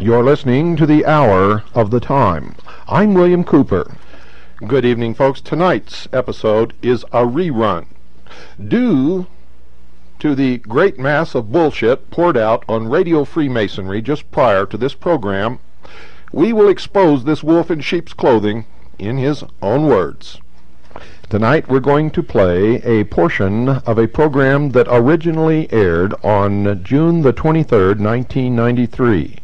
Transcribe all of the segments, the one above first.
You're listening to the Hour of the Time. I'm William Cooper. Good evening, folks. Tonight's episode is a rerun. Due to the great mass of bullshit poured out on Radio Freemasonry just prior to this program, we will expose this wolf in sheep's clothing in his own words. Tonight we're going to play a portion of a program that originally aired on June the 23rd, 1993.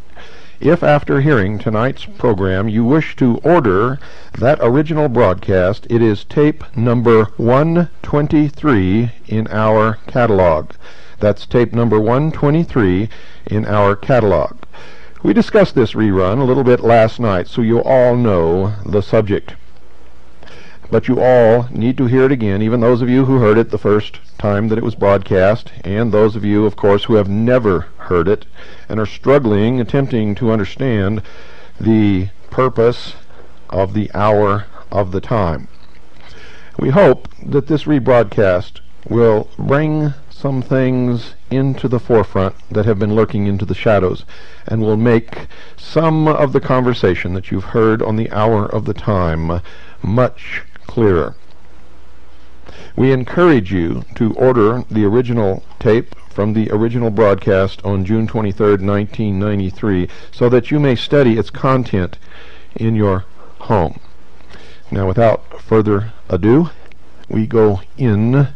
If after hearing tonight's program you wish to order that original broadcast, it is tape number 123 in our catalog. That's tape number 123 in our catalog. We discussed this rerun a little bit last night, so you all know the subject. But you all need to hear it again, even those of you who heard it the first time that it was broadcast, and those of you, of course, who have never heard it and are struggling, attempting to understand the purpose of the Hour of the Time. We hope that this rebroadcast will bring some things into the forefront that have been lurking into the shadows, and will make some of the conversation that you've heard on the Hour of the Time much clearer. We encourage you to order the original tape from the original broadcast on June 23rd, 1993, so that you may study its content in your home. Now, without further ado, we go in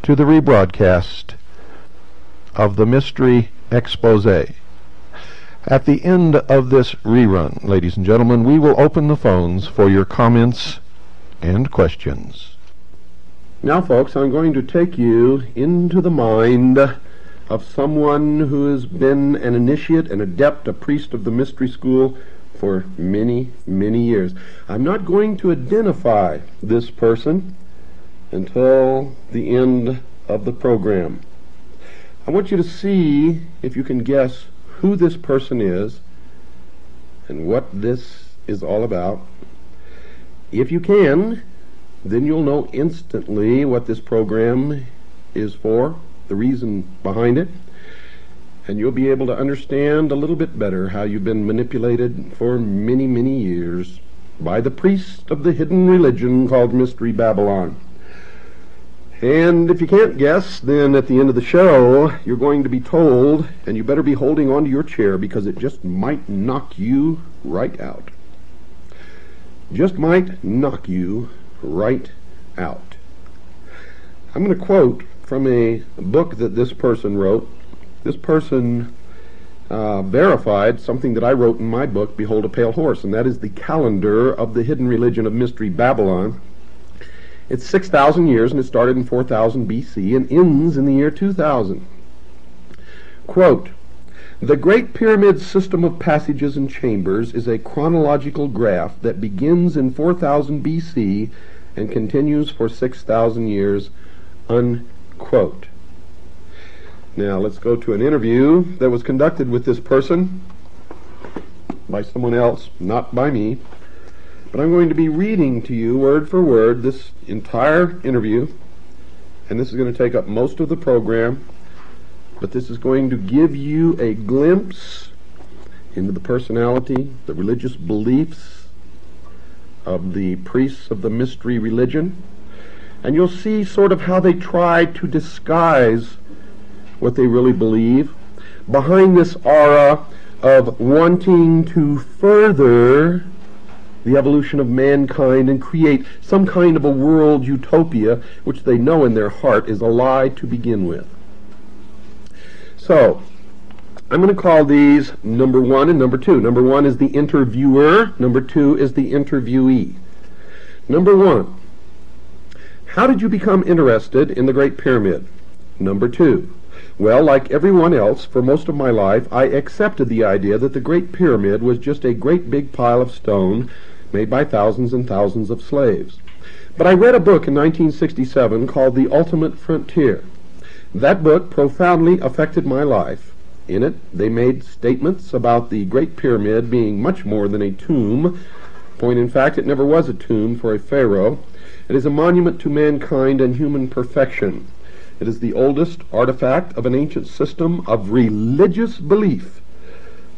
to the rebroadcast of the Mystery Exposé. At the end of this rerun, ladies and gentlemen, we will open the phones for your comments and questions. Now, folks, I'm going to take you into the mind of someone who has been an initiate, an adept, a priest of the mystery school for many, many years. I'm not going to identify this person until the end of the program. I want you to see if you can guess who this person is and what this is all about. If you can, then you'll know instantly what this program is for, the reason behind it, and you'll be able to understand a little bit better how you've been manipulated for many, many years by the priest of the hidden religion called Mystery Babylon. And if you can't guess, then at the end of the show, you're going to be told, and you better be holding on to your chair because it just might knock you right out. Just might knock you right out. I'm going to quote from a book that this person wrote. This person verified something that I wrote in my book, Behold a Pale Horse, and that is the calendar of the hidden religion of Mystery Babylon. It's 6,000 years, and it started in 4000 BC and ends in the year 2000. Quote, "The Great Pyramid system of passages and chambers is a chronological graph that begins in 4000 BC and continues for 6,000 years," unquote. Now let's go to an interview that was conducted with this person by someone else, not by me. But I'm going to be reading to you word for word this entire interview, and this is going to take up most of the program, but this is going to give you a glimpse into the personality, the religious beliefs of the priests of the mystery religion, and you'll see sort of how they try to disguise what they really believe behind this aura of wanting to further the evolution of mankind and create some kind of a world utopia which they know in their heart is a lie to begin with. So, I'm going to call these number 1 and number 2. Number 1 is the interviewer. Number 2 is the interviewee. Number 1, how did you become interested in the Great Pyramid? Number 2, well, like everyone else, for most of my life, I accepted the idea that the Great Pyramid was just a great big pile of stone made by thousands and thousands of slaves. But I read a book in 1967 called The Ultimate Frontier. That book profoundly affected my life. In it, they made statements about the Great Pyramid being much more than a tomb. Point in fact, it never was a tomb for a pharaoh. It is a monument to mankind and human perfection. It is the oldest artifact of an ancient system of religious belief.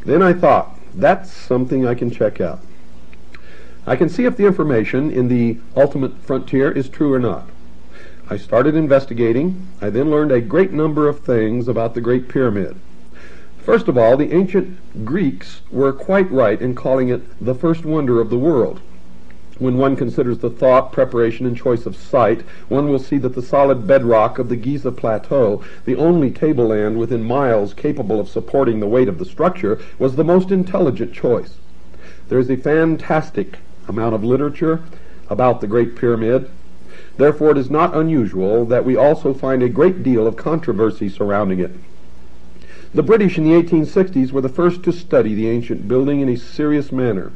Then I thought, that's something I can check out. I can see if the information in the Ultimate Frontier is true or not. I started investigating. I then learned a great number of things about the Great Pyramid. First of all, the ancient Greeks were quite right in calling it the first wonder of the world. When one considers the thought, preparation, and choice of site, one will see that the solid bedrock of the Giza Plateau, the only tableland within miles capable of supporting the weight of the structure, was the most intelligent choice. There is a fantastic amount of literature about the Great Pyramid. Therefore, it is not unusual that we also find a great deal of controversy surrounding it. The British in the 1860s were the first to study the ancient building in a serious manner.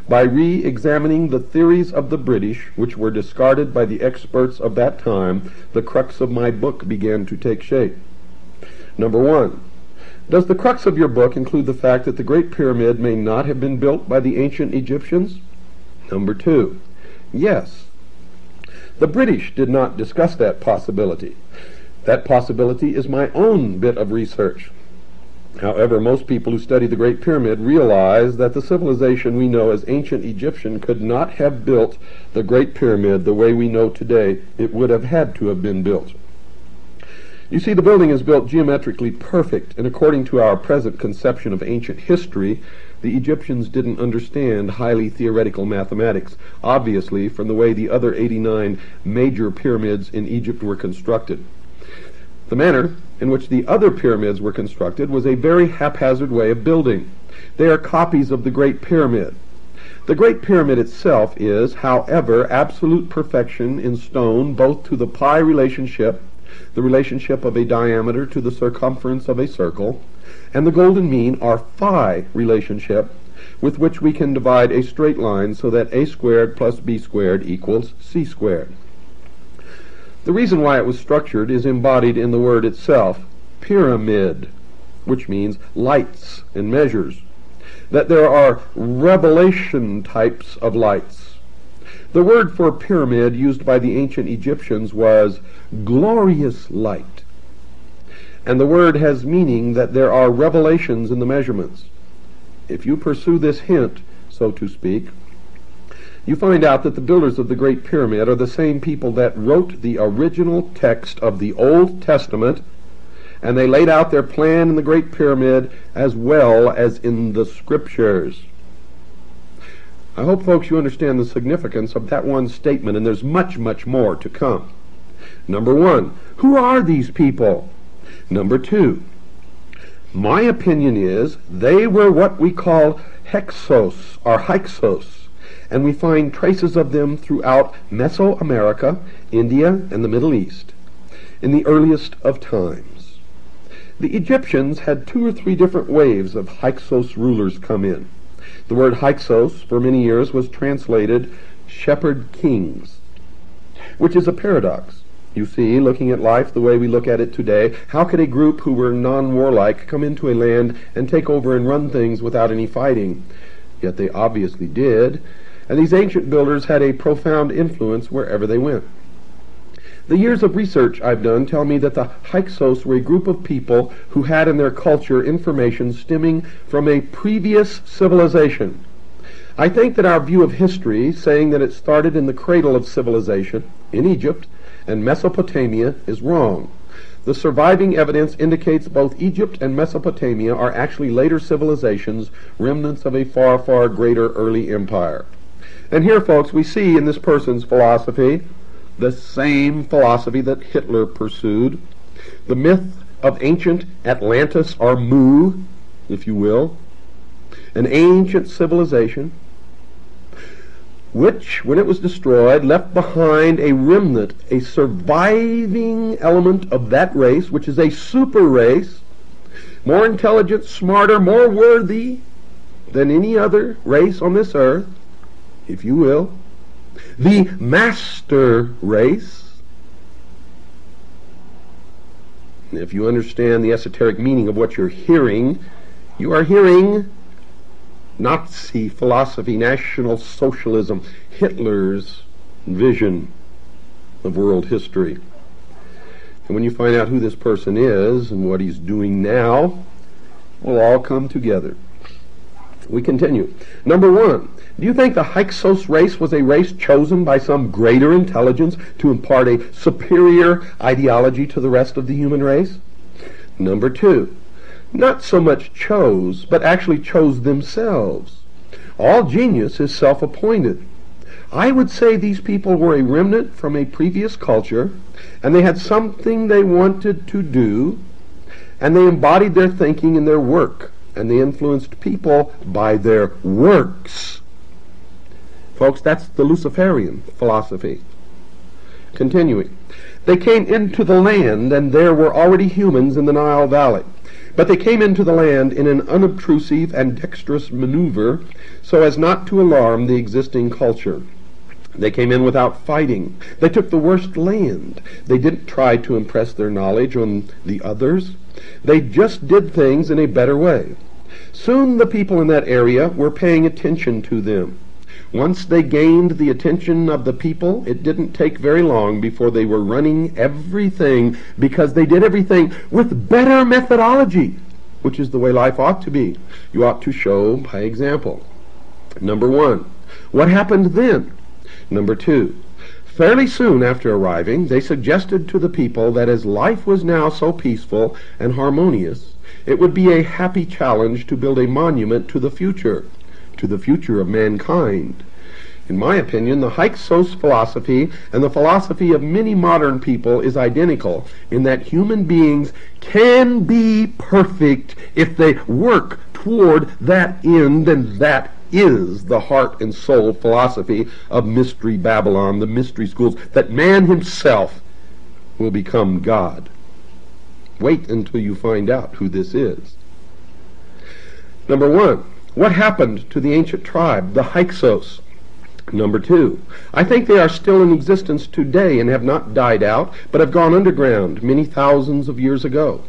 By re-examining the theories of the British, which were discarded by the experts of that time, the crux of my book began to take shape. Number 1. Does the crux of your book include the fact that the Great Pyramid may not have been built by the ancient Egyptians? Number 2. Yes. The British did not discuss that possibility. That possibility is my own bit of research. However, most people who study the Great Pyramid realize that the civilization we know as ancient Egyptian could not have built the Great Pyramid the way we know today. It would have had to have been built. You see, the building is built geometrically perfect, and according to our present conception of ancient history, the Egyptians didn't understand highly theoretical mathematics, obviously from the way the other 89 major pyramids in Egypt were constructed. The manner in which the other pyramids were constructed was a very haphazard way of building. They are copies of the Great Pyramid. The Great Pyramid itself is, however, absolute perfection in stone, both to the pi relationship, the relationship of a diameter to the circumference of a circle, and the golden mean, or phi relationship, with which we can divide a straight line so that a squared plus b squared equals c squared. The reason why it was structured is embodied in the word itself, pyramid, which means lights and measures, that there are revelation types of lights. The word for pyramid used by the ancient Egyptians was glorious light, and the word has meaning that there are revelations in the measurements. If you pursue this hint, so to speak, you find out that the builders of the Great Pyramid are the same people that wrote the original text of the Old Testament, and they laid out their plan in the Great Pyramid as well as in the Scriptures. I hope, folks, you understand the significance of that one statement, and there's much, much more to come. Number 1, who are these people? Number 2, my opinion is they were what we call Hyksos, or Hyksos, and we find traces of them throughout Mesoamerica, India, and the Middle East, in the earliest of times. The Egyptians had 2 or 3 different waves of Hyksos rulers come in. The word Hyksos for many years was translated shepherd kings, which is a paradox. You see, looking at life the way we look at it today, how could a group who were non-warlike come into a land and take over and run things without any fighting? Yet they obviously did, and these ancient builders had a profound influence wherever they went. The years of research I've done tell me that the Hyksos were a group of people who had in their culture information stemming from a previous civilization. I think that our view of history, saying that it started in the cradle of civilization, in Egypt and Mesopotamia, is wrong. The surviving evidence indicates both Egypt and Mesopotamia are actually later civilizations, remnants of a far, far greater early empire. And here, folks, we see in this person's philosophy the same philosophy that Hitler pursued. The myth of ancient Atlantis, or Mu, if you will, an ancient civilization, which, when it was destroyed, left behind a remnant, a surviving element of that race, which is a super race, more intelligent, smarter, more worthy than any other race on this earth, if you will, the master race. If you understand the esoteric meaning of what you're hearing, you are hearing Nazi philosophy, National Socialism, Hitler's vision of world history. And when you find out who this person is and what he's doing now, we'll all come together. We continue. Number one, do you think the Hyksos race was a race chosen by some greater intelligence to impart a superior ideology to the rest of the human race? Number two, not so much chose, but actually chose themselves. All genius is self-appointed. I would say these people were a remnant from a previous culture, and they had something they wanted to do, and they embodied their thinking in their work, and they influenced people by their works. Folks, that's the Luciferian philosophy. Continuing. They came into the land, and there were already humans in the Nile Valley. But they came into the land in an unobtrusive and dexterous maneuver so as not to alarm the existing culture. They came in without fighting. They took the worst land. They didn't try to impress their knowledge on the others. They just did things in a better way. Soon the people in that area were paying attention to them. Once they gained the attention of the people, it didn't take very long before they were running everything, because they did everything with better methodology, which is the way life ought to be. You ought to show by example. Number one, what happened then? Number two, fairly soon after arriving, they suggested to the people that as life was now so peaceful and harmonious, it would be a happy challenge to build a monument to the future of mankind. In my opinion, the Hyksos philosophy and the philosophy of many modern people is identical in that human beings can be perfect if they work toward that end, and that is the heart and soul philosophy of Mystery Babylon, the mystery schools, that man himself will become God. Wait until you find out who this is. Number one, what happened to the ancient tribe, the Hyksos? Number two, I think they are still in existence today and have not died out, but have gone underground many thousands of years ago.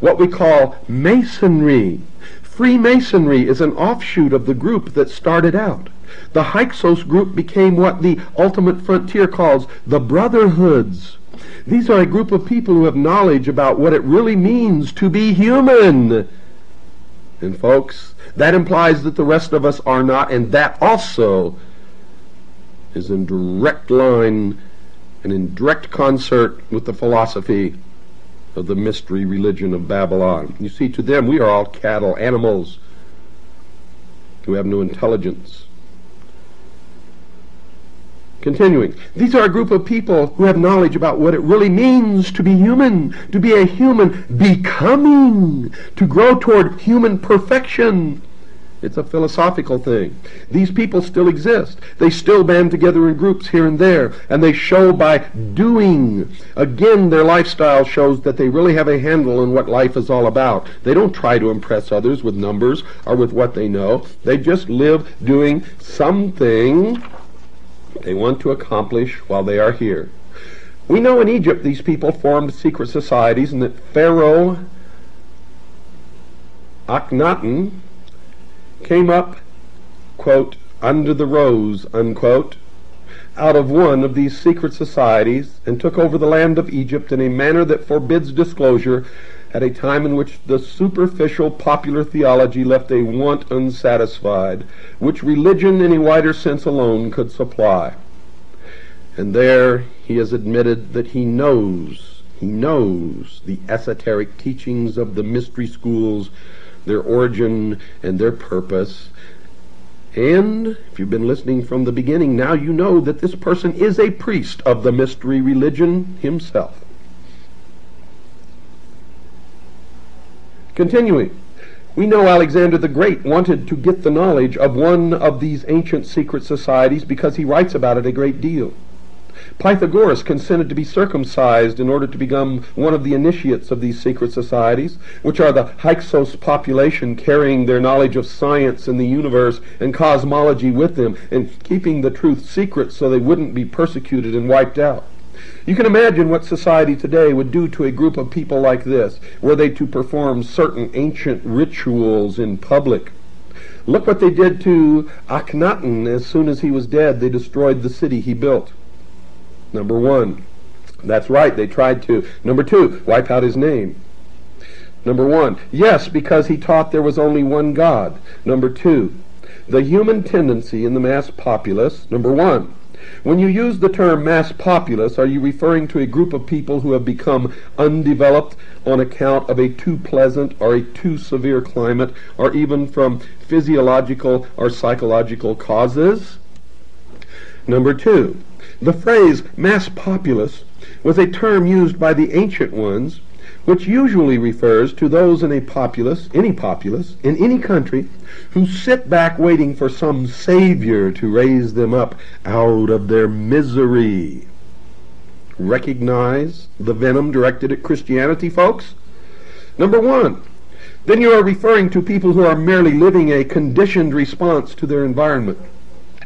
What we call Masonry. Freemasonry is an offshoot of the group that started out. The Hyksos group became what the Ultimate Frontier calls the Brotherhoods. These are a group of people who have knowledge about what it really means to be human. And folks, that implies that the rest of us are not, and that also is in direct line and in direct concert with the philosophy of the mystery religion of Babylon. You see, to them we are all cattle, animals who have no intelligence. Continuing, these are a group of people who have knowledge about what it really means to be human, to be a human becoming, to grow toward human perfection. It's a philosophical thing. These people still exist. They still band together in groups here and there, and they show by doing. Again, their lifestyle shows that they really have a handle on what life is all about. They don't try to impress others with numbers or with what they know. They just live doing something they want to accomplish while they are here. We know in Egypt these people formed secret societies, and that Pharaoh Akhenaten came up, quote, under the rose, unquote, out of one of these secret societies and took over the land of Egypt in a manner that forbids disclosure at a time in which the superficial popular theology left a want unsatisfied, which religion in a wider sense alone could supply. And there he has admitted that he knows the esoteric teachings of the mystery schools, their origin and their purpose. And if you've been listening from the beginning, now you know that this person is a priest of the mystery religion himself. Continuing, We know Alexander the Great wanted to get the knowledge of one of these ancient secret societies because he writes about it a great deal. Pythagoras consented to be circumcised in order to become one of the initiates of these secret societies, which are the Hyksos population carrying their knowledge of science and the universe and cosmology with them and keeping the truth secret so they wouldn't be persecuted and wiped out. You can imagine what society today would do to a group of people like this, were they to perform certain ancient rituals in public. Look what they did to Akhenaten. As soon as he was dead, they destroyed the city he built. Number one. That's right, they tried to. Number two, wipe out his name. Number one, yes, because he taught there was only one God. Number two, the human tendency in the mass populace. Number one, when you use the term mass populace, are you referring to a group of people who have become undeveloped on account of a too pleasant or a too severe climate, or even from physiological or psychological causes? Number two, the phrase mass populace was a term used by the ancient ones, which usually refers to those in a populace, in any country, who sit back waiting for some savior to raise them up out of their misery. Recognize the venom directed at Christianity, folks? Number one, then you are referring to people who are merely living a conditioned response to their environment.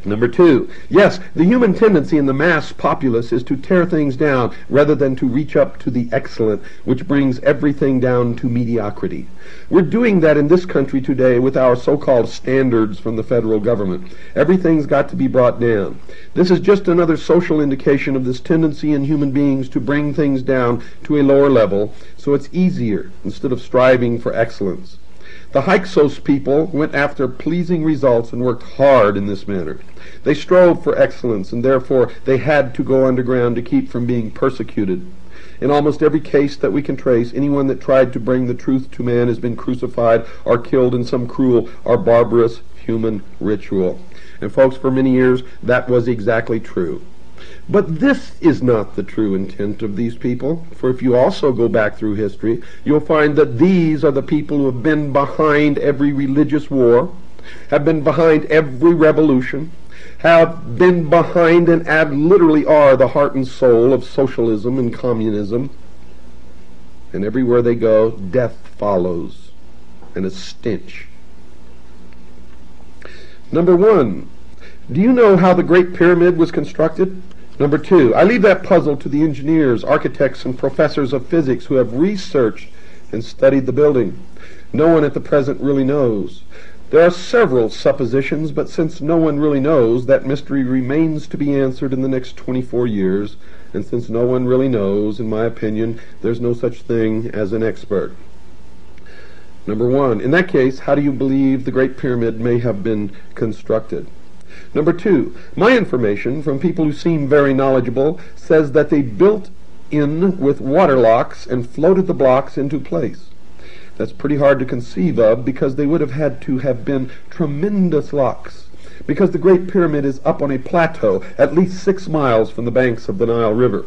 Number two, yes, the human tendency in the mass populace is to tear things down rather than to reach up to the excellent, which brings everything down to mediocrity. We're doing that in this country today with our so-called standards from the federal government. Everything's got to be brought down. This is just another social indication of this tendency in human beings to bring things down to a lower level so it's easier instead of striving for excellence. The Hyksos people went after pleasing results and worked hard in this manner. They strove for excellence, and therefore they had to go underground to keep from being persecuted. In almost every case that we can trace, anyone that tried to bring the truth to man has been crucified or killed in some cruel or barbarous human ritual. And folks, for many years, that was exactly true. But this is not the true intent of these people, for if you also go back through history, you'll find that these are the people who have been behind every religious war, have been behind every revolution, have been behind and literally are the heart and soul of socialism and communism. And everywhere they go, death follows, and a stench. Number one, do you know how the Great Pyramid was constructed? Number two, I leave that puzzle to the engineers, architects, and professors of physics who have researched and studied the building. No one at the present really knows. There are several suppositions, but since no one really knows, that mystery remains to be answered in the next 24 years, and since no one really knows, in my opinion, there's no such thing as an expert. Number one, in that case, how do you believe the Great Pyramid may have been constructed? Number two, my information from people who seem very knowledgeable says that they built in with water locks and floated the blocks into place. That's pretty hard to conceive of because they would have had to have been tremendous locks, because the Great Pyramid is up on a plateau at least 6 miles from the banks of the Nile River.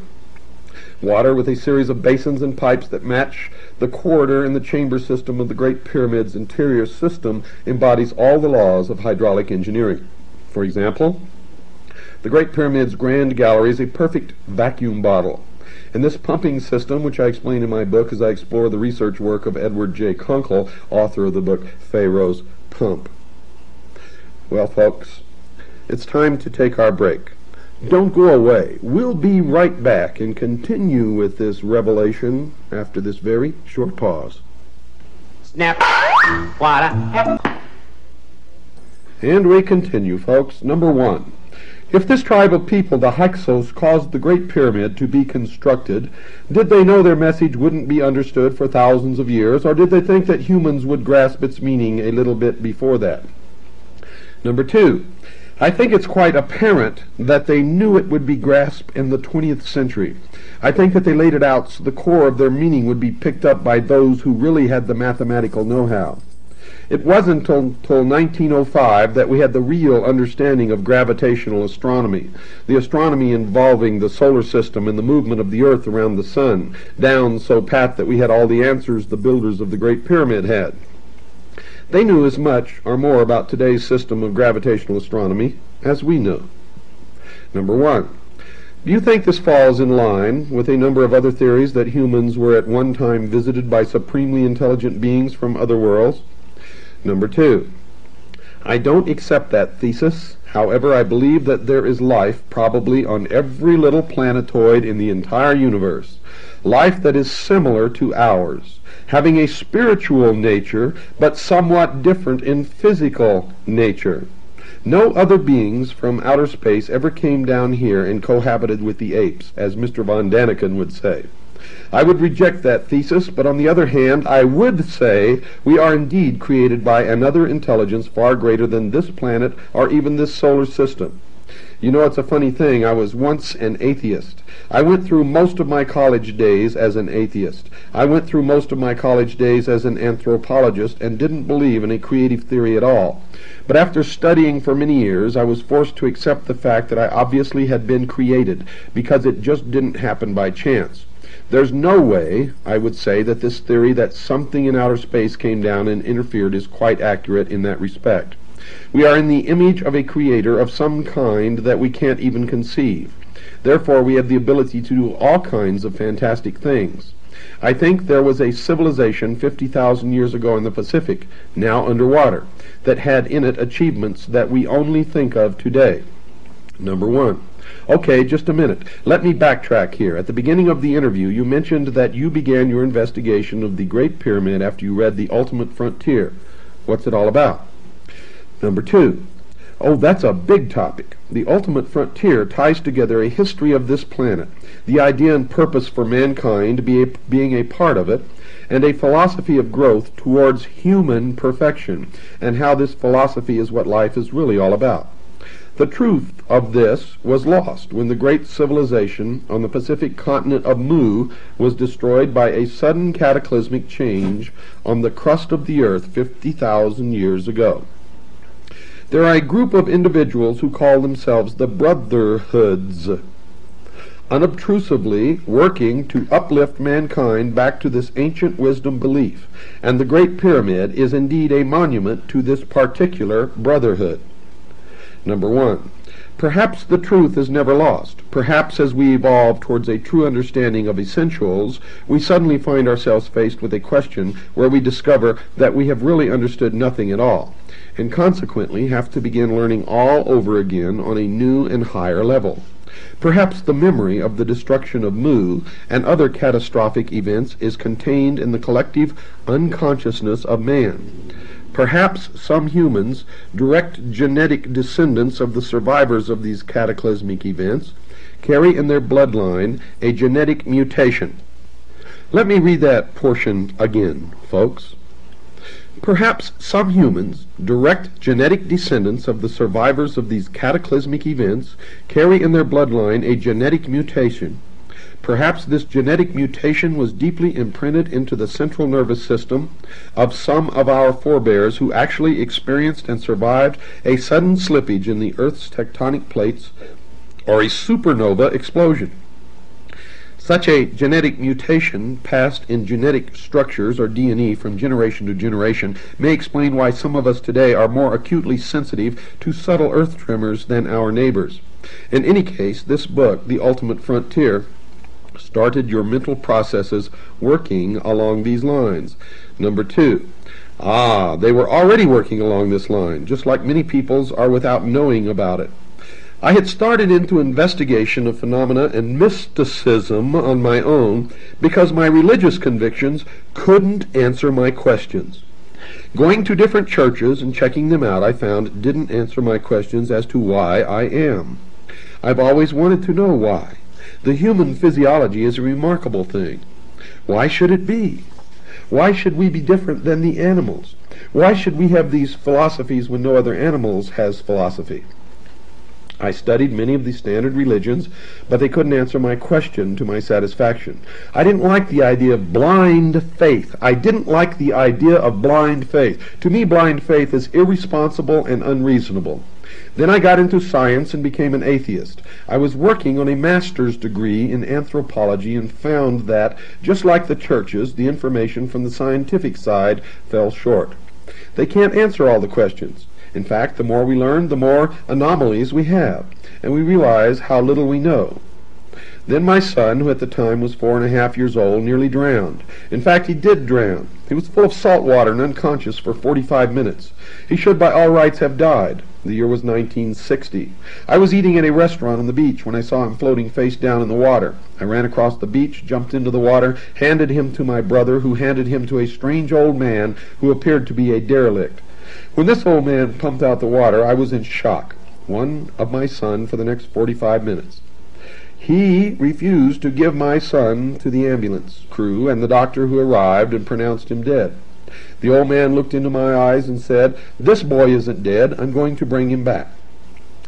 Water with a series of basins and pipes that match the corridor in the chamber system of the Great Pyramid's interior system embodies all the laws of hydraulic engineering. For example, the Great Pyramid's Grand Gallery is a perfect vacuum bottle. And this pumping system, which I explain in my book as I explore the research work of Edward J. Kunkel, author of the book Pharaoh's Pump. Well, folks, it's time to take our break. Don't go away. We'll be right back and continue with this revelation after this very short pause. Snap. Water. And we continue, folks. Number one, if this tribe of people, the Hyksos, caused the Great Pyramid to be constructed, did they know their message wouldn't be understood for thousands of years, or did they think that humans would grasp its meaning a little bit before that? Number two, I think it's quite apparent that they knew it would be grasped in the 20th century. I think that they laid it out so the core of their meaning would be picked up by those who really had the mathematical know-how. It wasn't until 1905 that we had the real understanding of gravitational astronomy, the astronomy involving the solar system and the movement of the Earth around the sun, down so pat that we had all the answers the builders of the Great Pyramid had. They knew as much or more about today's system of gravitational astronomy as we know. Number one, do you think this falls in line with a number of other theories that humans were at one time visited by supremely intelligent beings from other worlds? Number two, I don't accept that thesis. However, I believe that there is life probably on every little planetoid in the entire universe. Life that is similar to ours, having a spiritual nature, but somewhat different in physical nature. No other beings from outer space ever came down here and cohabited with the apes, as Mr. von Daniken would say. I would reject that thesis, but on the other hand, I would say we are indeed created by another intelligence far greater than this planet or even this solar system. You know, it's a funny thing. I was once an atheist. I went through most of my college days as an atheist. I went through most of my college days as an anthropologist and didn't believe in a creative theory at all. But after studying for many years, I was forced to accept the fact that I obviously had been created, because it just didn't happen by chance. There's no way, I would say, that this theory that something in outer space came down and interfered is quite accurate in that respect. We are in the image of a creator of some kind that we can't even conceive. Therefore, we have the ability to do all kinds of fantastic things. I think there was a civilization 50,000 years ago in the Pacific, now underwater, that had in it achievements that we only think of today. Number one. Okay, just a minute. Let me backtrack here. At the beginning of the interview, you mentioned that you began your investigation of the Great Pyramid after you read The Ultimate Frontier. What's it all about? Number two. Oh, that's a big topic. The Ultimate Frontier ties together a history of this planet, the idea and purpose for mankind being a part of it, and a philosophy of growth towards human perfection, and how this philosophy is what life is really all about. The truth of this was lost when the great civilization on the Pacific continent of Mu was destroyed by a sudden cataclysmic change on the crust of the earth 50,000 years ago. There are a group of individuals who call themselves the Brotherhoods, unobtrusively working to uplift mankind back to this ancient wisdom belief, and the Great Pyramid is indeed a monument to this particular brotherhood. Number one, perhaps the truth is never lost. Perhaps as we evolve towards a true understanding of essentials, we suddenly find ourselves faced with a question where we discover that we have really understood nothing at all, and consequently have to begin learning all over again on a new and higher level. Perhaps the memory of the destruction of Mu and other catastrophic events is contained in the collective unconsciousness of man. Perhaps some humans, direct genetic descendants of the survivors of these cataclysmic events, carry in their bloodline a genetic mutation. Let me read that portion again, folks. Perhaps some humans, direct genetic descendants of the survivors of these cataclysmic events, carry in their bloodline a genetic mutation. Perhaps this genetic mutation was deeply imprinted into the central nervous system of some of our forebears who actually experienced and survived a sudden slippage in the Earth's tectonic plates or a supernova explosion. Such a genetic mutation passed in genetic structures, or DNA, from generation to generation may explain why some of us today are more acutely sensitive to subtle earth tremors than our neighbors. In any case, this book, The Ultimate Frontier, started your mental processes working along these lines. Number two, they were already working along this line, just like many peoples are without knowing about it. I had started into investigation of phenomena and mysticism on my own because my religious convictions couldn't answer my questions. Going to different churches and checking them out, I found didn't answer my questions as to why I am. I've always wanted to know why. The human physiology is a remarkable thing. Why should it be? Why should we be different than the animals? Why should we have these philosophies when no other animals has philosophy? I studied many of the standard religions, but they couldn't answer my question to my satisfaction. I didn't like the idea of blind faith. I didn't like the idea of blind faith. To me, blind faith is irresponsible and unreasonable. Then I got into science and became an atheist. I was working on a master's degree in anthropology and found that, just like the churches, the information from the scientific side fell short. They can't answer all the questions. In fact, the more we learn, the more anomalies we have, and we realize how little we know. Then my son, who at the time was 4.5 years old, nearly drowned. In fact, he did drown. He was full of salt water and unconscious for 45 minutes. He should by all rights have died. The year was 1960. I was eating at a restaurant on the beach when I saw him floating face down in the water. I ran across the beach, jumped into the water, handed him to my brother, who handed him to a strange old man who appeared to be a derelict. When this old man pumped out the water, I was in shock, one of my son, for the next 45 minutes. He refused to give my son to the ambulance crew and the doctor who arrived and pronounced him dead. The old man looked into my eyes and said, "This boy isn't dead. I'm going to bring him back."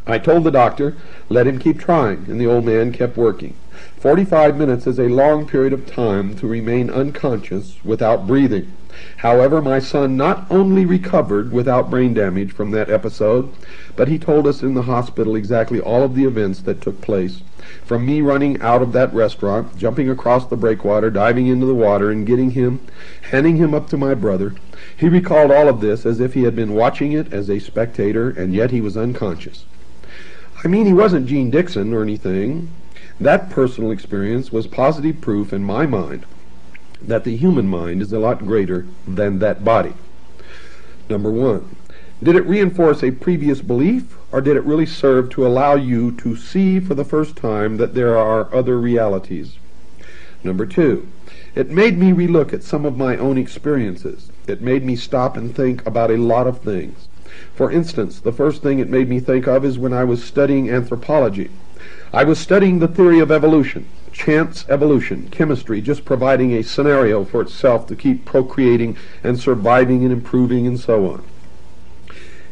I told the doctor, let him keep trying, and the old man kept working. 45 minutes is a long period of time to remain unconscious without breathing. However, my son not only recovered without brain damage from that episode, but he told us in the hospital exactly all of the events that took place. From me running out of that restaurant, jumping across the breakwater, diving into the water, and getting him, handing him up to my brother. He recalled all of this as if he had been watching it as a spectator, and yet he was unconscious. I mean, he wasn't Gene Dixon or anything. That personal experience was positive proof in my mind that the human mind is a lot greater than that body. Number one, did it reinforce a previous belief, or did it really serve to allow you to see for the first time that there are other realities? Number two, it made me relook at some of my own experiences. It made me stop and think about a lot of things. For instance, the first thing it made me think of is when I was studying anthropology. I was studying the theory of evolution, chance evolution, chemistry just providing a scenario for itself to keep procreating and surviving and improving and so on.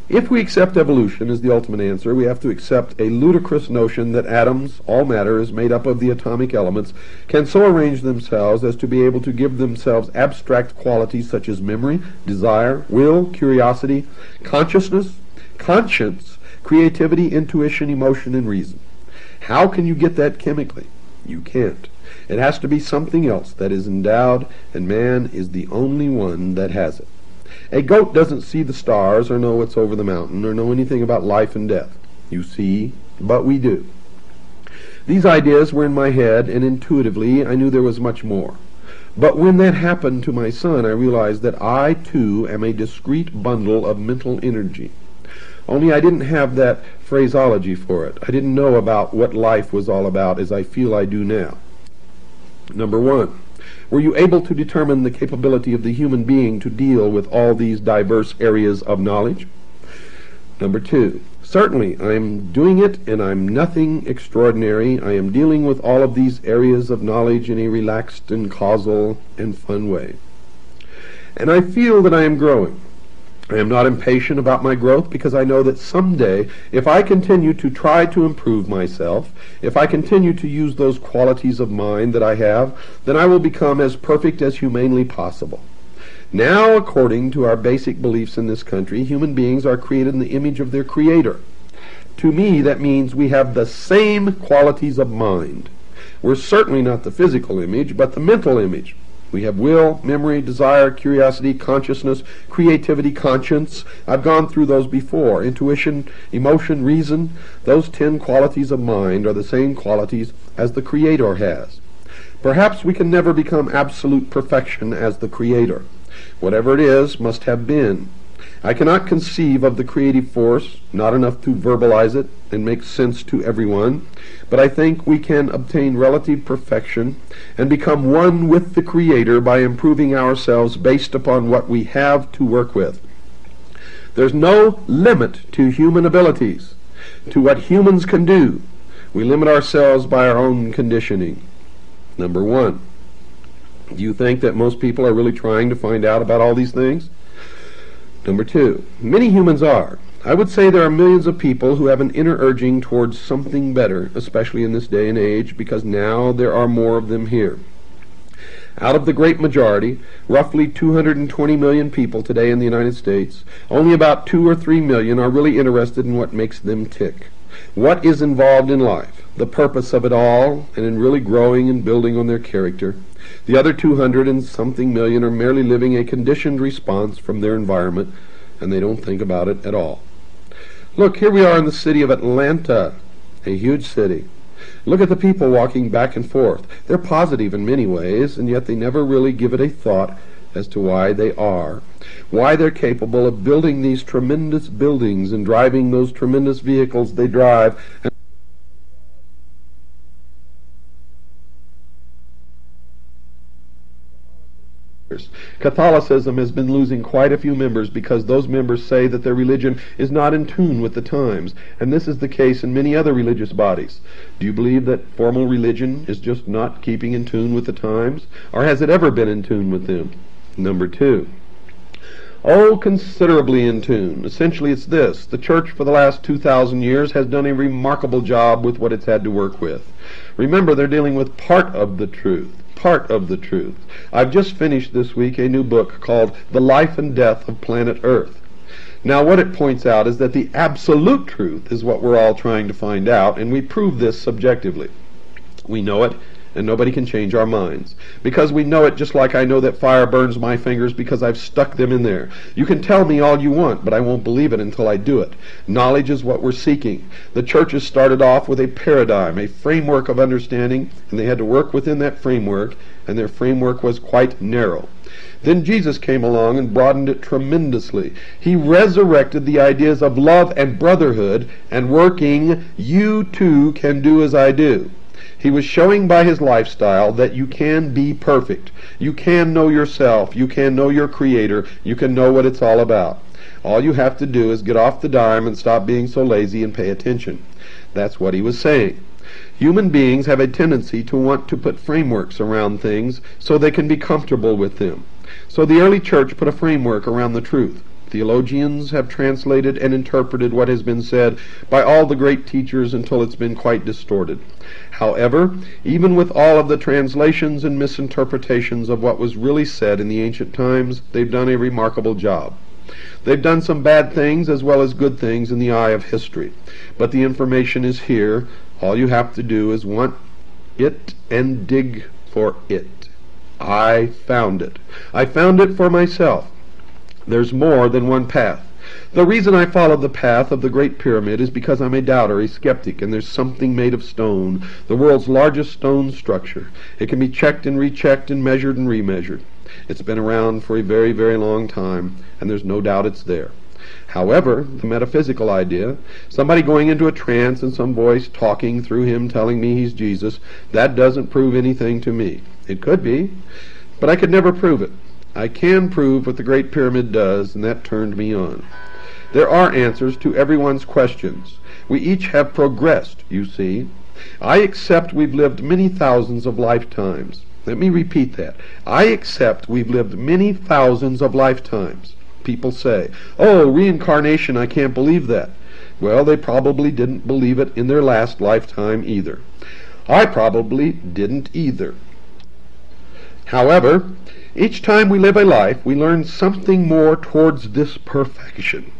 If we accept evolution as the ultimate answer, we have to accept a ludicrous notion that atoms, all matter, is made up of the atomic elements, can so arrange themselves as to be able to give themselves abstract qualities such as memory, desire, will, curiosity, consciousness, conscience, creativity, intuition, emotion, and reason. How can you get that chemically? You can't. It has to be something else that is endowed, and man is the only one that has it. A goat doesn't see the stars or know what's over the mountain or know anything about life and death. You see, but we do. These ideas were in my head, and intuitively I knew there was much more. But when that happened to my son, I realized that I, too, am a discrete bundle of mental energy. Only I didn't have that phraseology for it. I didn't know about what life was all about as I feel I do now. Number one, were you able to determine the capability of the human being to deal with all these diverse areas of knowledge? Number two, certainly I am doing it, and I'm nothing extraordinary. I am dealing with all of these areas of knowledge in a relaxed and causal and fun way. And I feel that I am growing. I am not impatient about my growth because I know that someday, if I continue to try to improve myself, if I continue to use those qualities of mind that I have, then I will become as perfect as humanly possible. Now, according to our basic beliefs in this country, human beings are created in the image of their Creator. To me, that means we have the same qualities of mind. We're certainly not the physical image, but the mental image. We have will, memory, desire, curiosity, consciousness, creativity, conscience. I've gone through those before. Intuition, emotion, reason. Those 10 qualities of mind are the same qualities as the Creator has. Perhaps we can never become absolute perfection as the Creator. Whatever it is must have been. I cannot conceive of the creative force, not enough to verbalize it and make sense to everyone, but I think we can obtain relative perfection and become one with the Creator by improving ourselves based upon what we have to work with. There's no limit to human abilities, to what humans can do. We limit ourselves by our own conditioning. Number one, do you think that most people are really trying to find out about all these things? Number two, many humans are. I would say there are millions of people who have an inner urging towards something better, especially in this day and age, because now there are more of them here. Out of the great majority, roughly 220 million people today in the United States, only about 2 or 3 million are really interested in what makes them tick. What is involved in life, the purpose of it all, and in really growing and building on their character. The other 200 and something million are merely living a conditioned response from their environment, and they don't think about it at all. Look, here we are in the city of Atlanta, a huge city. Look at the people walking back and forth. They're positive in many ways, and yet they never really give it a thought as to why they are, why they're capable of building these tremendous buildings and driving those tremendous vehicles they drive. Catholicism has been losing quite a few members because those members say that their religion is not in tune with the times, and this is the case in many other religious bodies. Do you believe that formal religion is just not keeping in tune with the times, or has it ever been in tune with them? Number 2. Oh, considerably in tune. Essentially it's this: the church for the last 2,000 years has done a remarkable job with what it's had to work with. Remember, they're dealing with part of the truth. Part of the truth. I've just finished this week a new book called The Life and Death of Planet Earth. Now what it points out is that the absolute truth is what we're all trying to find out, and we prove this subjectively. We know it, and nobody can change our minds. Because we know it just like I know that fire burns my fingers because I've stuck them in there. You can tell me all you want, but I won't believe it until I do it. Knowledge is what we're seeking. The churches started off with a paradigm, a framework of understanding, and they had to work within that framework, and their framework was quite narrow. Then Jesus came along and broadened it tremendously. He resurrected the ideas of love and brotherhood, and working, you too can do as I do. He was showing by his lifestyle that you can be perfect. You can know yourself. You can know your Creator. You can know what it's all about. All you have to do is get off the dime and stop being so lazy and pay attention. That's what he was saying. Human beings have a tendency to want to put frameworks around things so they can be comfortable with them. So the early church put a framework around the truth. Theologians have translated and interpreted what has been said by all the great teachers until it's been quite distorted. However, even with all of the translations and misinterpretations of what was really said in the ancient times, they've done a remarkable job. They've done some bad things as well as good things in the eye of history. But the information is here. All you have to do is want it and dig for it. I found it. I found it for myself. There's more than one path. The reason I followed the path of the Great Pyramid is because I'm a doubter, a skeptic, and there's something made of stone, the world's largest stone structure. It can be checked and rechecked and measured and remeasured. It's been around for a very, very long time, and there's no doubt it's there. However, the metaphysical idea, somebody going into a trance and some voice talking through him telling me he's Jesus, that doesn't prove anything to me. It could be, but I could never prove it. I can prove what the Great Pyramid does, and that turned me on. There are answers to everyone's questions. We each have progressed, you see. I accept we've lived many thousands of lifetimes. Let me repeat that. I accept we've lived many thousands of lifetimes. People say, oh, reincarnation, I can't believe that. Well, they probably didn't believe it in their last lifetime either. I probably didn't either. However, each time we live a life, we learn something more towards this perfection.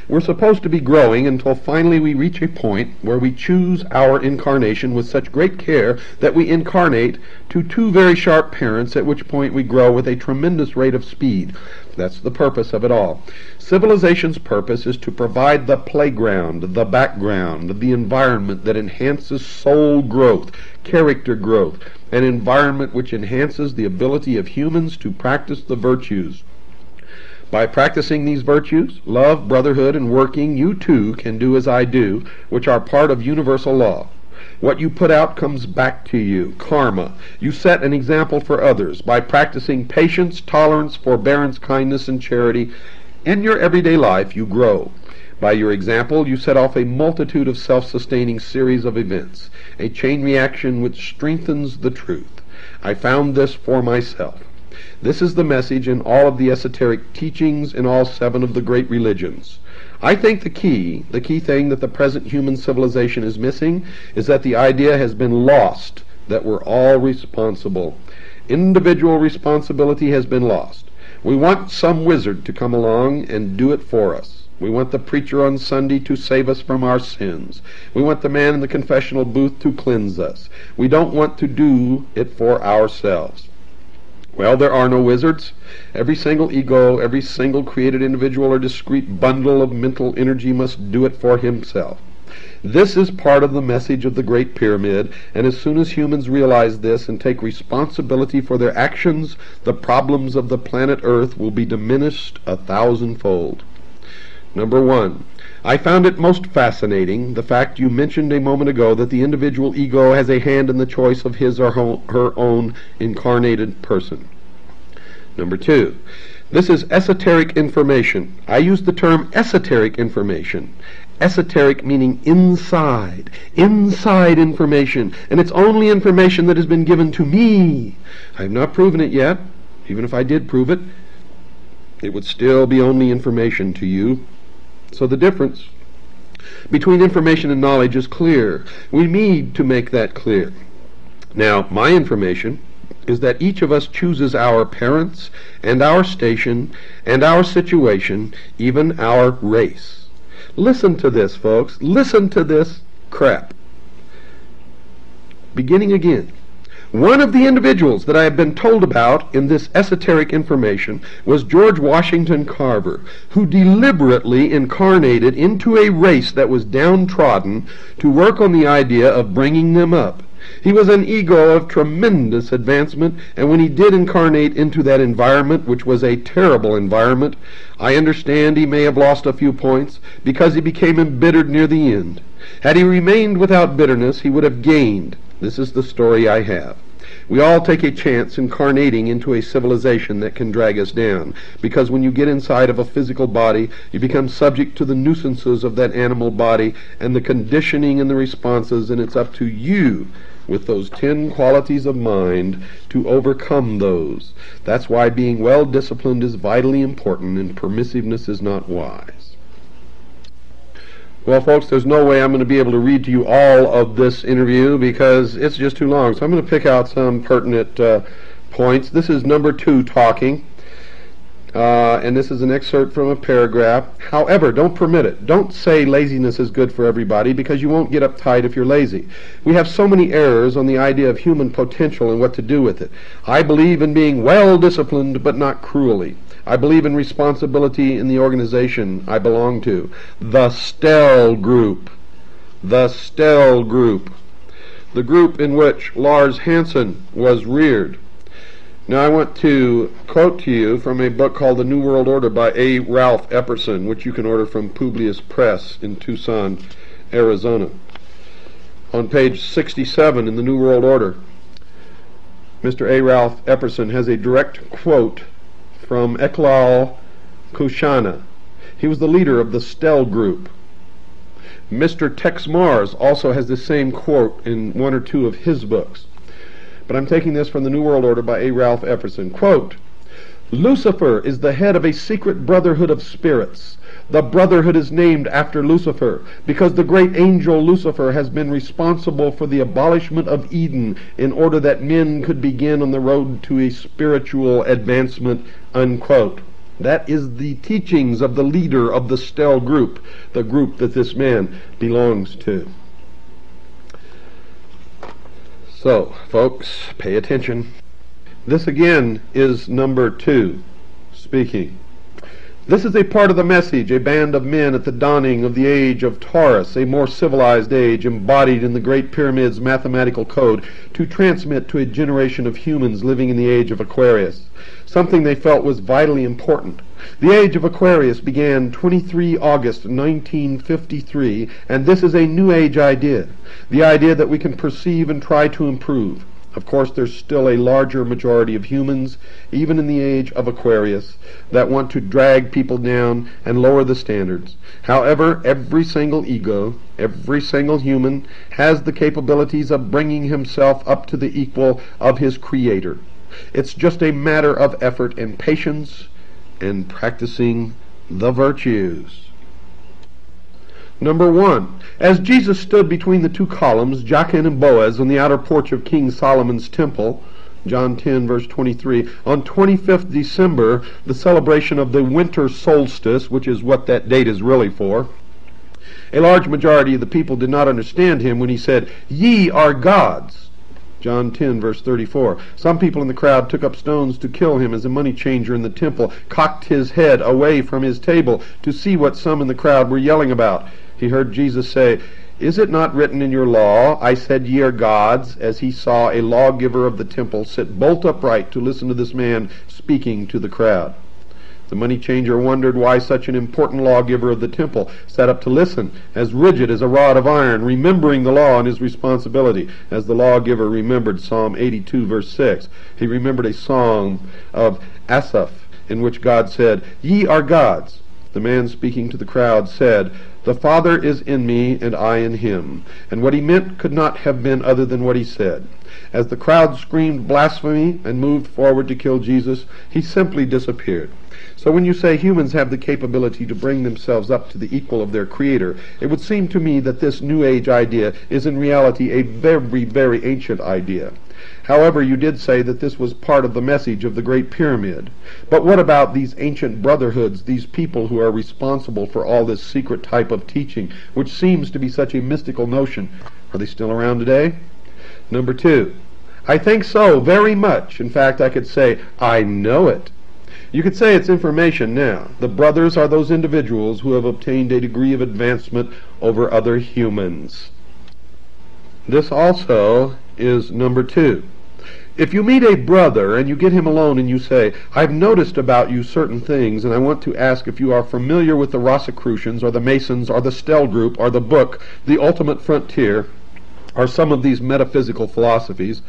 We're supposed to be growing until finally we reach a point where we choose our incarnation with such great care that we incarnate to two very sharp parents, at which point we grow with a tremendous rate of speed. That's the purpose of it all. Civilization's purpose is to provide the playground, the background, the environment that enhances soul growth, character growth, an environment which enhances the ability of humans to practice the virtues. By practicing these virtues, love, brotherhood, and working, you too can do as I do, which are part of universal law. What you put out comes back to you, karma. You set an example for others by practicing patience, tolerance, forbearance, kindness, and charity. In your everyday life, you grow. By your example, you set off a multitude of self-sustaining series of events, a chain reaction which strengthens the truth. I found this for myself. This is the message in all of the esoteric teachings in all 7 of the great religions. I think the key thing that the present human civilization is missing is that the idea has been lost that we're all responsible. Individual responsibility has been lost. We want some wizard to come along and do it for us. We want the preacher on Sunday to save us from our sins. We want the man in the confessional booth to cleanse us. We don't want to do it for ourselves. Well, there are no wizards. Every single ego, every single created individual or discrete bundle of mental energy must do it for himself. This is part of the message of the Great Pyramid, and as soon as humans realize this and take responsibility for their actions, the problems of the planet Earth will be diminished 1,000-fold. Number one, I found it most fascinating, the fact you mentioned a moment ago that the individual ego has a hand in the choice of his or her own incarnated person. Number two, this is esoteric information. I use the term esoteric information. Esoteric meaning inside information, and it's only information that has been given to me. I have not proven it yet. Even if I did prove it, it would still be only information to you. So the difference between information and knowledge is clear. We need to make that clear. Now, my information is that each of us chooses our parents and our station and our situation, even our race. Listen to this, folks. Listen to this crap. Beginning again. One of the individuals that I have been told about in this esoteric information was George Washington Carver, who deliberately incarnated into a race that was downtrodden to work on the idea of bringing them up. He was an ego of tremendous advancement, and when he did incarnate into that environment, which was a terrible environment, I understand he may have lost a few points because he became embittered near the end. Had he remained without bitterness, he would have gained. This is the story I have. We all take a chance incarnating into a civilization that can drag us down, because when you get inside of a physical body, you become subject to the nuisances of that animal body and the conditioning and the responses, and it's up to you with those 10 qualities of mind to overcome those. That's why being well disciplined is vitally important and permissiveness is not wise. Well, folks, there's no way I'm going to be able to read to you all of this interview because it's just too long. So I'm going to pick out some pertinent points. This is number 2 talking. And this is an excerpt from a paragraph. However, don't permit it. Don't say laziness is good for everybody because you won't get uptight if you're lazy. We have so many errors on the idea of human potential and what to do with it. I believe in being well disciplined but not cruelly. I believe in responsibility in the organization I belong to. The STEL group. The STEL group. The group in which Lars Hansen was reared. Now I want to quote to you from a book called The New World Order by A. Ralph Epperson, which you can order from Publius Press in Tucson, Arizona. On page 67 in The New World Order, Mr. A. Ralph Epperson has a direct quote from Eklal Kushana. He was the leader of the STEL group. Mr. Tex Mars also has the same quote in one or two of his books. But I'm taking this from The New World Order by A. Ralph Epperson. Quote, Lucifer is the head of a secret brotherhood of spirits. The brotherhood is named after Lucifer because the great angel Lucifer has been responsible for the abolishment of Eden in order that men could begin on the road to a spiritual advancement, unquote. That is the teachings of the leader of the STEL group, the group that this man belongs to. So, folks, pay attention. This again is number 2 speaking. This is a part of the message, a band of men at the dawning of the age of Taurus, a more civilized age embodied in the Great Pyramid's mathematical code, to transmit to a generation of humans living in the age of Aquarius, something they felt was vitally important. The age of Aquarius began 23 August 1953, and this is a New Age idea, the idea that we can perceive and try to improve. Of course, there's still a larger majority of humans, even in the age of Aquarius, that want to drag people down and lower the standards. However, every single ego, every single human, has the capabilities of bringing himself up to the equal of his Creator. It's just a matter of effort and patience and practicing the virtues. Number 1. As Jesus stood between the 2 columns, Jachin and Boaz, on the outer porch of King Solomon's temple, John 10, verse 23. On 25th December, the celebration of the winter solstice, which is what that date is really for, a large majority of the people did not understand him when he said, "Ye are gods." John 10, verse 34. Some people in the crowd took up stones to kill him as a money changer in the temple cocked his head away from his table to see what some in the crowd were yelling about. He heard Jesus say, "Is it not written in your law, I said ye are gods," as he saw a lawgiver of the temple sit bolt upright to listen to this man speaking to the crowd. The money changer wondered why such an important lawgiver of the temple sat up to listen, as rigid as a rod of iron, remembering the law and his responsibility, as the lawgiver remembered Psalm 82, verse 6. He remembered a song of Asaph, in which God said, "Ye are gods." The man speaking to the crowd said, "The Father is in me, and I in him." And what he meant could not have been other than what he said. As the crowd screamed blasphemy and moved forward to kill Jesus, he simply disappeared. So when you say humans have the capability to bring themselves up to the equal of their Creator, it would seem to me that this New Age idea is in reality a very, very ancient idea. However, you did say that this was part of the message of the Great Pyramid. But what about these ancient brotherhoods, these people who are responsible for all this secret type of teaching, which seems to be such a mystical notion? Are they still around today? Number 2, I think so, very much. In fact, I could say, I know it. You could say it's information now. The brothers are those individuals who have obtained a degree of advancement over other humans. This also is number 2. If you meet a brother and you get him alone and you say, "I've noticed about you certain things, and I want to ask if you are familiar with the Rosicrucians or the Masons or the Stell Group or the book, The Ultimate Frontier, or some of these metaphysical philosophies,"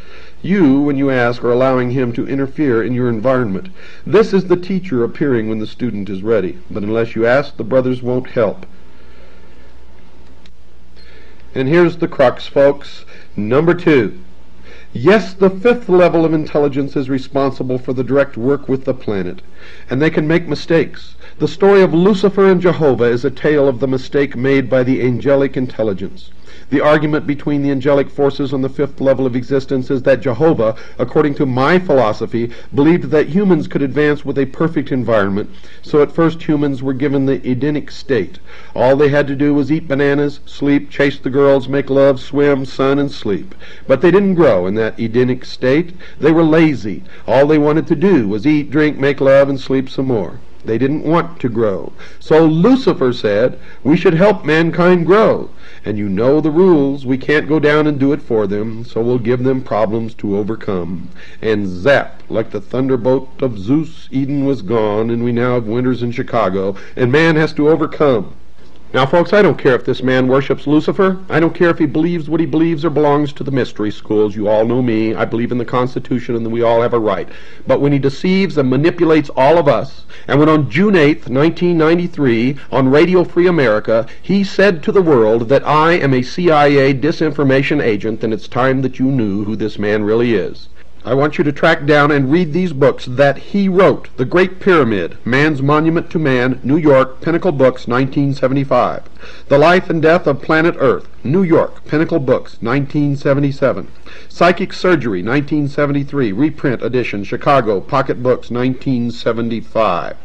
you, when you ask, are allowing him to interfere in your environment. This is the teacher appearing when the student is ready. But unless you ask, the brothers won't help. And here's the crux, folks. Number 2. Yes, the 5th level of intelligence is responsible for the direct work with the planet, and they can make mistakes. The story of Lucifer and Jehovah is a tale of the mistake made by the angelic intelligence. The argument between the angelic forces on the 5th level of existence is that Jehovah, according to my philosophy, believed that humans could advance with a perfect environment, so at first humans were given the Edenic state. All they had to do was eat bananas, sleep, chase the girls, make love, swim, sun, and sleep. But they didn't grow in that Edenic state. They were lazy. All they wanted to do was eat, drink, make love, and sleep some more. They didn't want to grow. So Lucifer said, we should help mankind grow. And you know the rules. We can't go down and do it for them, so we'll give them problems to overcome. And zap, like the thunderbolt of Zeus, Eden was gone, and we now have winters in Chicago, and man has to overcome. Now, folks, I don't care if this man worships Lucifer. I don't care if he believes what he believes or belongs to the mystery schools. You all know me. I believe in the Constitution and that we all have a right. But when he deceives and manipulates all of us, and when on June 8th, 1993, on Radio Free America, he said to the world that I am a CIA disinformation agent, then it's time that you knew who this man really is. I want you to track down and read these books that he wrote. The Great Pyramid, Man's Monument to Man, New York, Pinnacle Books, 1975. The Life and Death of Planet Earth, New York, Pinnacle Books, 1977. Psychic Surgery, 1973, reprint edition, Chicago, Pocket Books, 1975.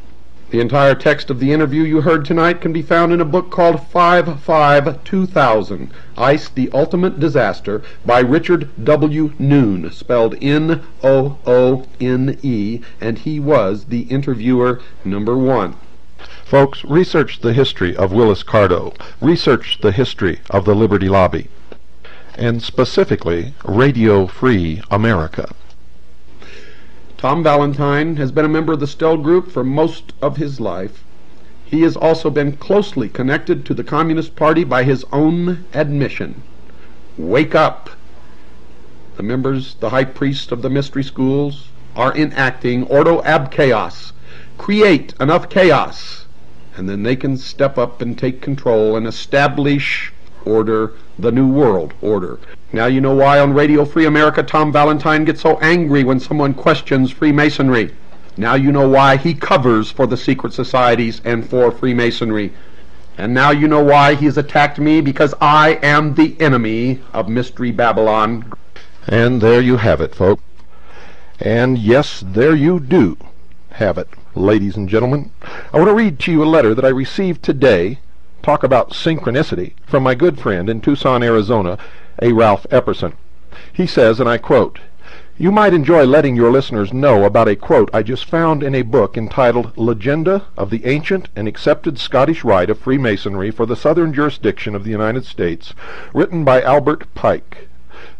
The entire text of the interview you heard tonight can be found in a book called 5-5-2000, Ice, the Ultimate Disaster, by Richard W. Noone, spelled Noone, and he was the interviewer number 1. Folks, research the history of Willis Carto. Research the history of the Liberty Lobby. And specifically, Radio Free America. Tom Valentine has been a member of the Stell Group for most of his life. He has also been closely connected to the Communist Party by his own admission. Wake up! The members, the high priests of the mystery schools, are enacting ordo ab chaos. Create enough chaos, and then they can step up and take control and establish order, the New World Order. Now you know why on Radio Free America Tom Valentine gets so angry when someone questions Freemasonry. Now you know why he covers for the secret societies and for Freemasonry. And now you know why he has attacked me, because I am the enemy of Mystery Babylon. And there you have it, folks. And yes, there you do have it, ladies and gentlemen. I want to read to you a letter that I received today, talk about synchronicity, from my good friend in Tucson, Arizona, a Ralph Epperson. He says, and I quote, "You might enjoy letting your listeners know about a quote I just found in a book entitled Legenda of the Ancient and Accepted Scottish Rite of Freemasonry for the Southern Jurisdiction of the United States, written by Albert Pike.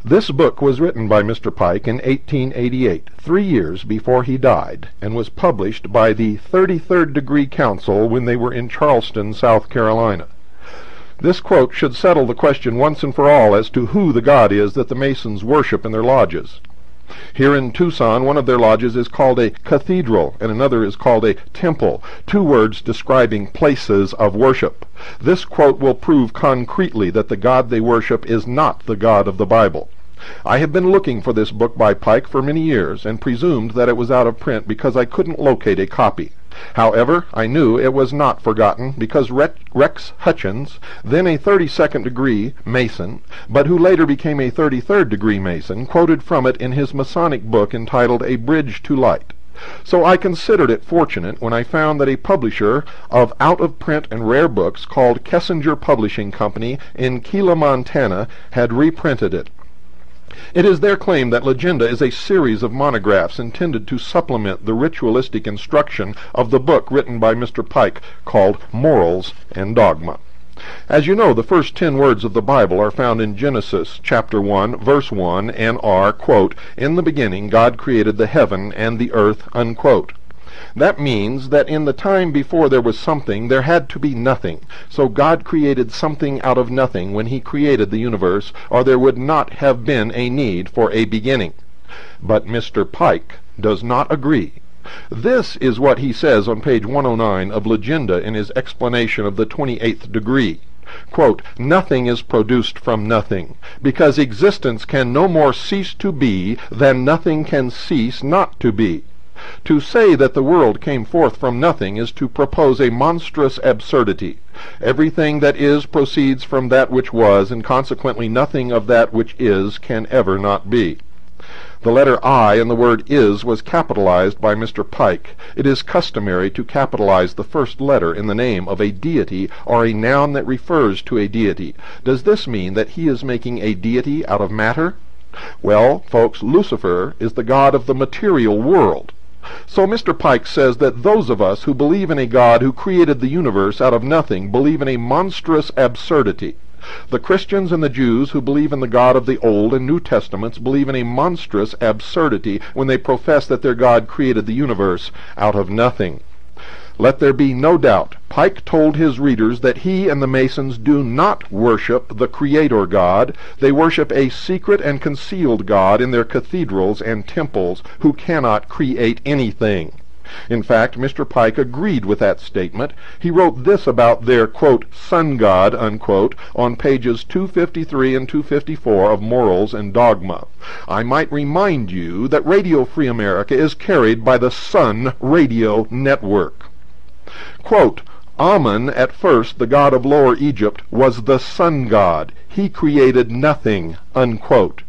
This book was written by Mr. Pike in 1888, 3 years before he died, and was published by the 33rd Degree Council when they were in Charleston, South Carolina. This quote should settle the question once and for all as to who the God is that the Masons worship in their lodges. Here in Tucson, one of their lodges is called a cathedral, and another is called a temple, 2 words describing places of worship. This quote will prove concretely that the God they worship is not the God of the Bible. I have been looking for this book by Pike for many years, and presumed that it was out of print because I couldn't locate a copy. However, I knew it was not forgotten because Rex Hutchins, then a 32nd degree Mason, but who later became a 33rd degree Mason, quoted from it in his Masonic book entitled A Bridge to Light. So I considered it fortunate when I found that a publisher of out-of-print and rare books called Kessinger Publishing Company in Keela, Montana, had reprinted it. It is their claim that Legenda is a series of monographs intended to supplement the ritualistic instruction of the book written by Mr. Pike called Morals and Dogma. As you know, the first 10 words of the Bible are found in Genesis chapter 1, verse 1, and are, quote, "In the beginning God created the heaven and the earth," unquote. That means that in the time before there was something, there had to be nothing. So God created something out of nothing when he created the universe, or there would not have been a need for a beginning. But Mr. Pike does not agree. This is what he says on page 109 of Legenda in his explanation of the 28th degree. Quote, "Nothing is produced from nothing, because existence can no more cease to be than nothing can cease not to be. To say that the world came forth from nothing is to propose a monstrous absurdity. Everything that is proceeds from that which was, and consequently nothing of that which is can ever not be." The letter I in the word is was capitalized by Mr. Pike. It is customary to capitalize the first letter in the name of a deity or a noun that refers to a deity. Does this mean that he is making a deity out of matter? Well, folks, Lucifer is the god of the material world. So Mr. Pike says that those of us who believe in a God who created the universe out of nothing believe in a monstrous absurdity. The Christians and the Jews who believe in the God of the Old and New Testaments believe in a monstrous absurdity when they profess that their God created the universe out of nothing. Let there be no doubt, Pike told his readers that he and the Masons do not worship the Creator God. They worship a secret and concealed God in their cathedrals and temples who cannot create anything. In fact, Mr. Pike agreed with that statement. He wrote this about their, quote, sun god, unquote, on pages 253 and 254 of Morals and Dogma. I might remind you that Radio Free America is carried by the Sun Radio Network. Quote, Amun, at first the god of Lower Egypt, was the sun god. He created nothing, unquote.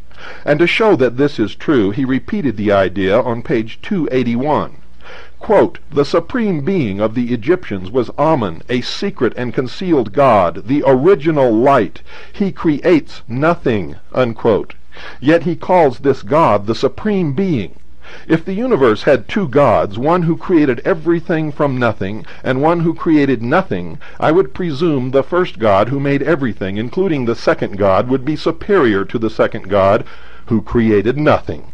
And to show that this is true, he repeated the idea on page 281. Quote, the supreme being of the Egyptians was Amun, a secret and concealed god, the original light. He creates nothing, unquote. Yet he calls this god the supreme being. If the universe had two gods, one who created everything from nothing, and one who created nothing, I would presume the first God who made everything, including the second God, would be superior to the second God who created nothing.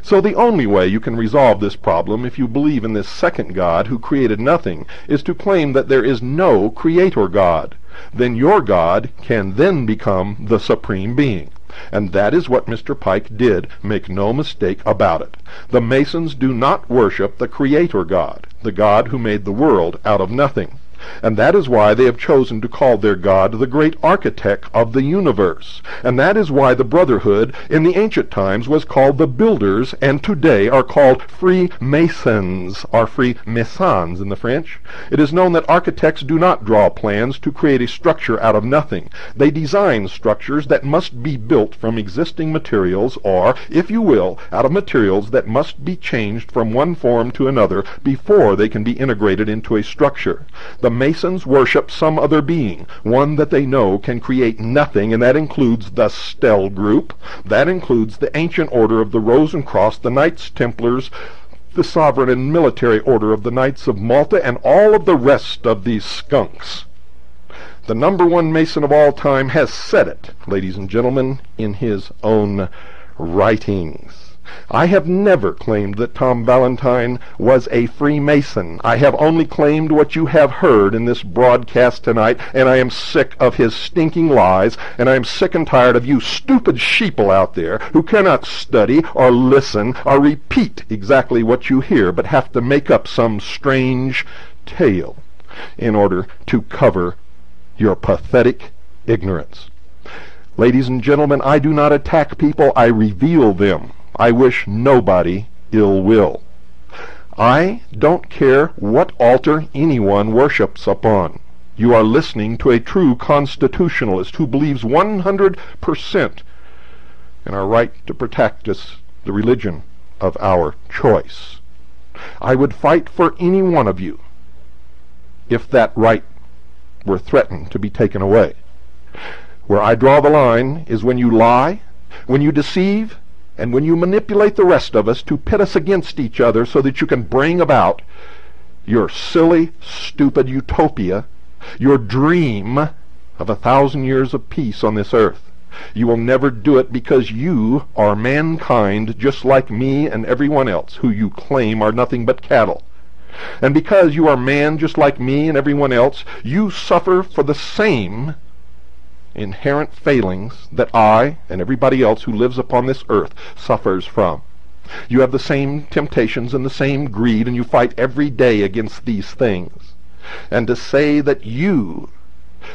So the only way you can resolve this problem, if you believe in this second God who created nothing, is to claim that there is no Creator God. Then your God can then become the supreme being. And that is what Mr. Pike did, make no mistake about it. The Masons do not worship the Creator God, the God who made the world out of nothing. And that is why they have chosen to call their God the great architect of the universe. And that is why the Brotherhood in the ancient times was called the Builders, and today are called Freemasons, or Freemasons in the French. It is known that architects do not draw plans to create a structure out of nothing. They design structures that must be built from existing materials, or, if you will, out of materials that must be changed from one form to another before they can be integrated into a structure. The Masons worship some other being, one that they know can create nothing, and that includes the Stell group. That includes the ancient order of the Rose and Cross, the Knights Templars, the sovereign and military order of the Knights of Malta, and all of the rest of these skunks. The number one Mason of all time has said it, ladies and gentlemen, in his own writings. I have never claimed that Tom Valentine was a Freemason. I have only claimed what you have heard in this broadcast tonight, and I am sick of his stinking lies, and I am sick and tired of you stupid sheeple out there who cannot study or listen or repeat exactly what you hear, but have to make up some strange tale in order to cover your pathetic ignorance. Ladies and gentlemen, I do not attack people, I reveal them. I wish nobody ill will. I don't care what altar anyone worships upon. You are listening to a true constitutionalist who believes 100% in our right to practice the religion of our choice. I would fight for any one of you if that right were threatened to be taken away. Where I draw the line is when you lie, when you deceive, and when you manipulate the rest of us to pit us against each other so that you can bring about your silly, stupid utopia, your dream of 1,000 years of peace on this earth. You will never do it because you are mankind just like me and everyone else who you claim are nothing but cattle. And because you are man just like me and everyone else, you suffer for the same inherent failings that I and everybody else who lives upon this earth suffers from. You have the same temptations and the same greed, and you fight every day against these things. And to say that you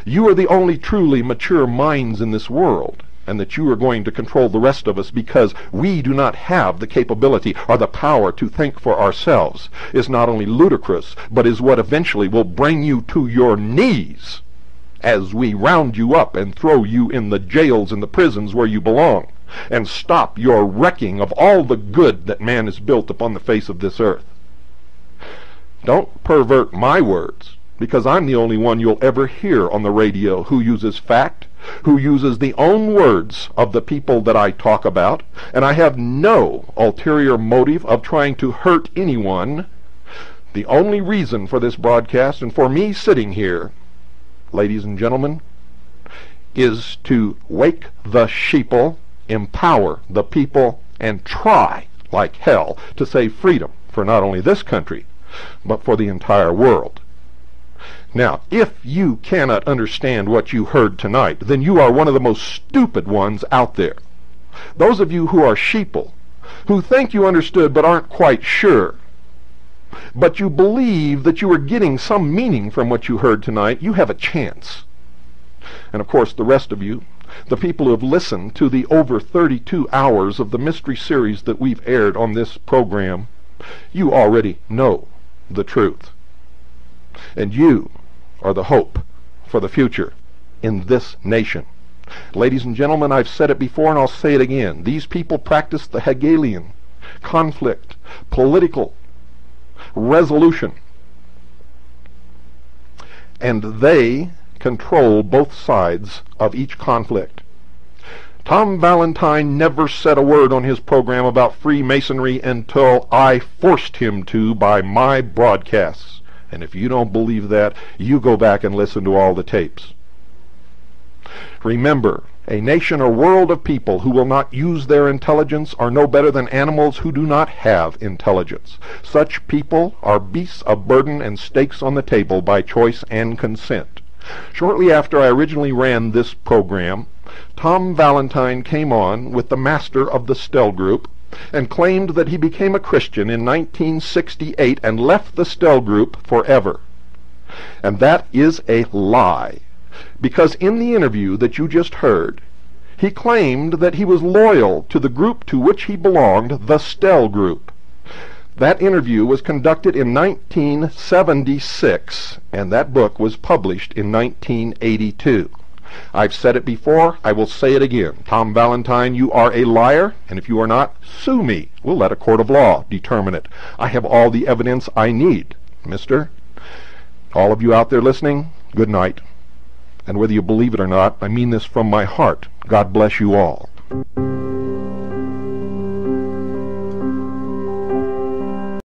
are the only truly mature minds in this world, and that you are going to control the rest of us because we do not have the capability or the power to think for ourselves, is not only ludicrous, but is what eventually will bring you to your knees as we round you up and throw you in the jails and the prisons where you belong, and stop your wrecking of all the good that man has built upon the face of this earth. Don't pervert my words, because I'm the only one you'll ever hear on the radio who uses fact, who uses the own words of the people that I talk about, and I have no ulterior motive of trying to hurt anyone. The only reason for this broadcast and for me sitting here, ladies and gentlemen, is to wake the sheeple, empower the people, and try like hell to save freedom for not only this country, but for the entire world. Now, if you cannot understand what you heard tonight, then you are one of the most stupid ones out there. Those of you who are sheeple, who think you understood but aren't quite sure, but you believe that you are getting some meaning from what you heard tonight, you have a chance. And of course, the rest of you, the people who have listened to the over 32 hours of the mystery series that we've aired on this program, you already know the truth. And you are the hope for the future in this nation. Ladies and gentlemen, I've said it before and I'll say it again. These people practice the Hegelian conflict, political resolution, and they control both sides of each conflict. Tom Valentine never said a word on his program about Freemasonry until I forced him to by my broadcasts. And if you don't believe that, you go back and listen to all the tapes. Remember, a nation or world of people who will not use their intelligence are no better than animals who do not have intelligence. Such people are beasts of burden and stakes on the table by choice and consent. Shortly after I originally ran this program, Tom Valentine came on with the master of the Stell Group and claimed that he became a Christian in 1968 and left the Stell Group forever. And that is a lie. Because in the interview that you just heard, he claimed that he was loyal to the group to which he belonged, the Stell Group. That interview was conducted in 1976, and that book was published in 1982. I've said it before, I will say it again. Tom Valentine, you are a liar, and if you are not, sue me. We'll let a court of law determine it. I have all the evidence I need, mister. All of you out there listening, good night. And whether you believe it or not, I mean this from my heart. God bless you all.